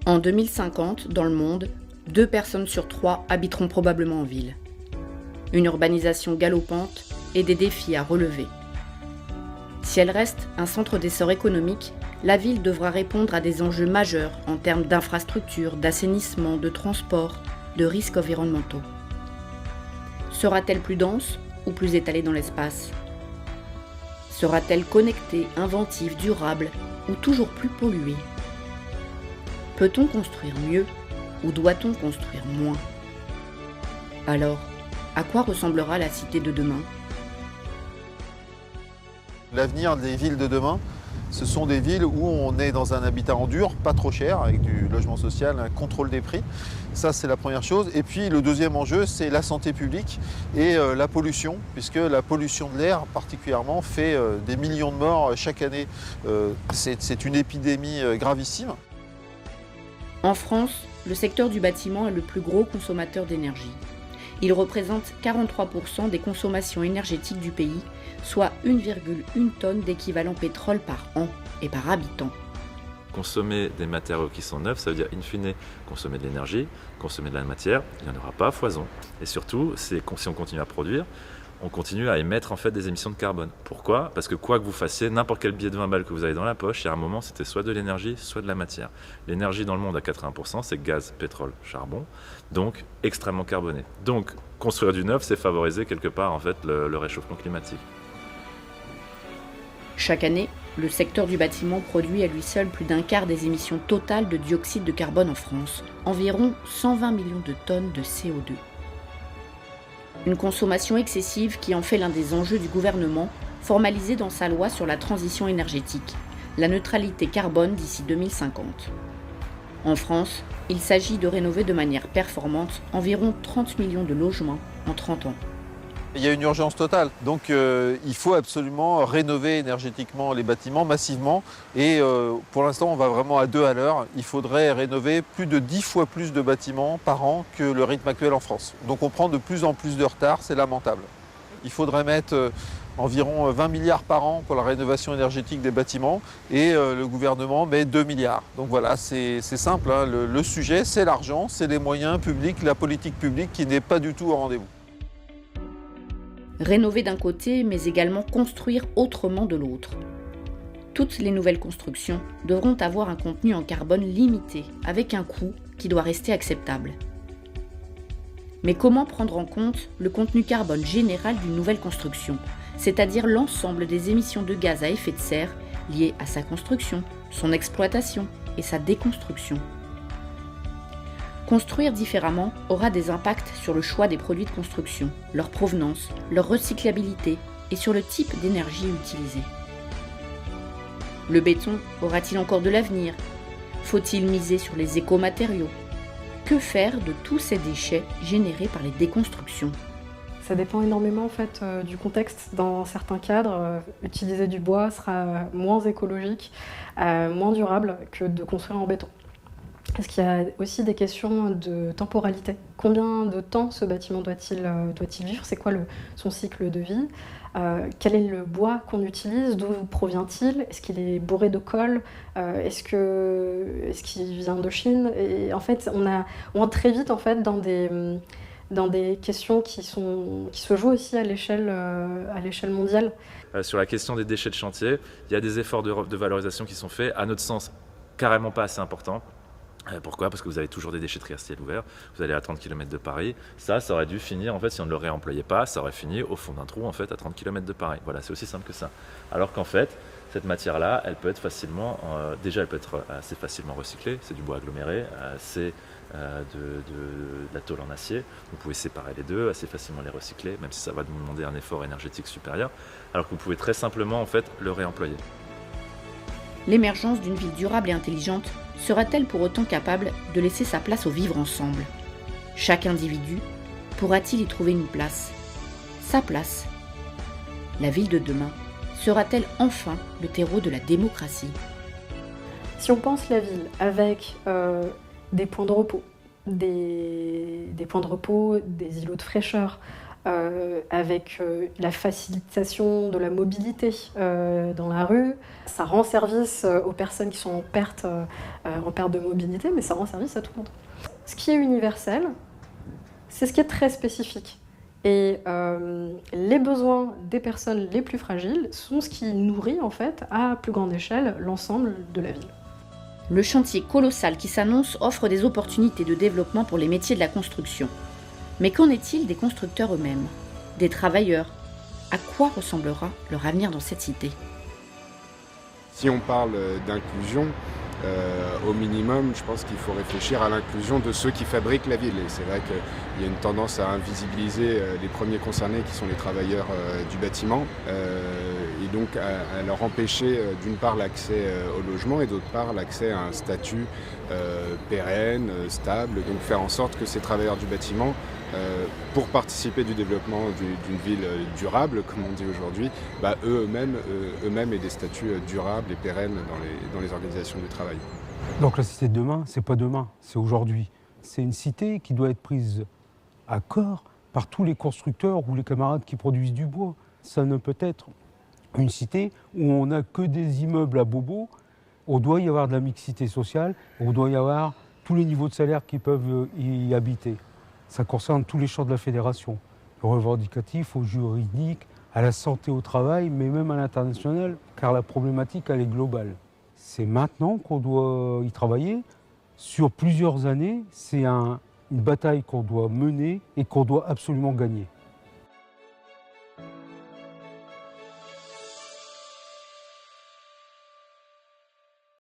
En 2050, dans le monde, 2 personnes sur 3 habiteront probablement en ville. Une urbanisation galopante et des défis à relever. Si elle reste un centre d'essor économique, la ville devra répondre à des enjeux majeurs en termes d'infrastructures, d'assainissement, de transport, de risques environnementaux. Sera-t-elle plus dense ou plus étalée dans l'espace ? Sera-t-elle connectée, inventive, durable ou toujours plus polluée ? Peut-on construire mieux ou doit-on construire moins ? Alors, à quoi ressemblera la cité de demain ? L'avenir des villes de demain, ce sont des villes où on est dans un habitat en dur, pas trop cher, avec du logement social, un contrôle des prix. Ça, c'est la première chose. Et puis, le deuxième enjeu, c'est la santé publique et la pollution, puisque la pollution de l'air, particulièrement, fait des millions de morts chaque année. C'est une épidémie gravissime. En France, le secteur du bâtiment est le plus gros consommateur d'énergie. Il représente 43% des consommations énergétiques du pays, soit 1,1 tonne d'équivalent pétrole par an et par habitant. Consommer des matériaux qui sont neufs, ça veut dire in fine consommer de l'énergie, consommer de la matière, il n'y en aura pas à foison. Et surtout, si on continue à produire, on continue à émettre en fait des émissions de carbone. Pourquoi ? Parce que quoi que vous fassiez, n'importe quel billet de 20 balles que vous avez dans la poche, il y a un moment, c'était soit de l'énergie, soit de la matière. L'énergie dans le monde à 80%, c'est gaz, pétrole, charbon, donc extrêmement carboné. Donc, construire du neuf, c'est favoriser quelque part en fait le réchauffement climatique. Chaque année, le secteur du bâtiment produit à lui seul plus d'un quart des émissions totales de dioxyde de carbone en France, environ 120 millions de tonnes de CO2. Une consommation excessive qui en fait l'un des enjeux du gouvernement, formalisé dans sa loi sur la transition énergétique, la neutralité carbone d'ici 2050. En France, il s'agit de rénover de manière performante environ 30 millions de logements en 30 ans. Il y a une urgence totale, donc il faut absolument rénover énergétiquement les bâtiments massivement et pour l'instant on va vraiment à 2 à l'heure. Il faudrait rénover plus de 10 fois plus de bâtiments par an que le rythme actuel en France. Donc on prend de plus en plus de retard, c'est lamentable. Il faudrait mettre environ 20 milliards par an pour la rénovation énergétique des bâtiments et le gouvernement met 2 milliards. Donc voilà, c'est simple, hein. Le sujet c'est l'argent, c'est les moyens publics, la politique publique qui n'est pas du tout au rendez-vous. Rénover d'un côté, mais également construire autrement de l'autre. Toutes les nouvelles constructions devront avoir un contenu en carbone limité, avec un coût qui doit rester acceptable. Mais comment prendre en compte le contenu carbone général d'une nouvelle construction, c'est-à-dire l'ensemble des émissions de gaz à effet de serre liées à sa construction, son exploitation et sa déconstruction ? Construire différemment aura des impacts sur le choix des produits de construction, leur provenance, leur recyclabilité et sur le type d'énergie utilisée. Le béton aura-t-il encore de l'avenir ? Faut-il miser sur les écomatériaux ? Que faire de tous ces déchets générés par les déconstructions ? Ça dépend énormément en fait, du contexte. Dans certains cadres, utiliser du bois sera moins écologique, moins durable que de construire en béton. Est-ce qu'il y a aussi des questions de temporalité ? Combien de temps ce bâtiment doit-il vivre ? C'est quoi son cycle de vie ? Quel est le bois qu'on utilise ? D'où provient-il ? Est-ce qu'il est bourré de colle ? Est-ce qu'il vient de Chine ? Et en fait, on entre très vite en fait, dans des questions qui se jouent aussi à l'échelle mondiale. Sur la question des déchets de chantier, il y a des efforts de valorisation qui sont faits, à notre sens carrément pas assez importants. Pourquoi ? Parce que vous avez toujours des déchetteries à ciel ouvert, vous allez à 30 km de Paris, ça aurait dû finir, en fait, si on ne le réemployait pas, ça aurait fini au fond d'un trou, en fait, à 30 km de Paris. Voilà, c'est aussi simple que ça. Alors qu'en fait, cette matière-là, elle peut être facilement, elle peut être assez facilement recyclée, c'est du bois aggloméré, c'est de la tôle en acier, vous pouvez séparer les deux, assez facilement les recycler, même si ça va vous demander un effort énergétique supérieur, alors que vous pouvez très simplement, en fait, le réemployer. L'émergence d'une ville durable et intelligente sera-t-elle pour autant capable de laisser sa place au vivre ensemble ? Chaque individu pourra-t-il y trouver une place ? Sa place ? La ville de demain sera-t-elle enfin le terreau de la démocratie ? Si on pense la ville avec des points de repos, des points de repos, des îlots de fraîcheur, avec la facilitation de la mobilité dans la rue. Ça rend service aux personnes qui sont en perte de mobilité, mais ça rend service à tout le monde. Ce qui est universel, c'est ce qui est très spécifique. Et les besoins des personnes les plus fragiles sont ce qui nourrit en fait à plus grande échelle l'ensemble de la ville. Le chantier colossal qui s'annonce offre des opportunités de développement pour les métiers de la construction. Mais qu'en est-il des constructeurs eux-mêmes, des travailleurs? À quoi ressemblera leur avenir dans cette cité? Si on parle d'inclusion, au minimum, je pense qu'il faut réfléchir à l'inclusion de ceux qui fabriquent la ville. Et c'est vrai qu'il y a une tendance à invisibiliser les premiers concernés, qui sont les travailleurs du bâtiment, et donc à leur empêcher d'une part l'accès au logement et d'autre part l'accès à un statut pérenne, stable, donc faire en sorte que ces travailleurs du bâtiment, pour participer du développement d'une ville durable, comme on dit aujourd'hui, eux-mêmes aient des statuts durables et pérennes dans les organisations du travail. Donc la cité de demain, c'est pas demain, c'est aujourd'hui. C'est une cité qui doit être prise à corps par tous les constructeurs ou les camarades qui produisent du bois. Ça ne peut être une cité où on n'a que des immeubles à bobos. On doit y avoir de la mixité sociale, on doit y avoir tous les niveaux de salaire qui peuvent y habiter. Ça concerne tous les champs de la fédération, au revendicatif, au juridique, à la santé au travail, mais même à l'international, car la problématique, elle est globale. C'est maintenant qu'on doit y travailler. Sur plusieurs années, c'est une bataille qu'on doit mener et qu'on doit absolument gagner.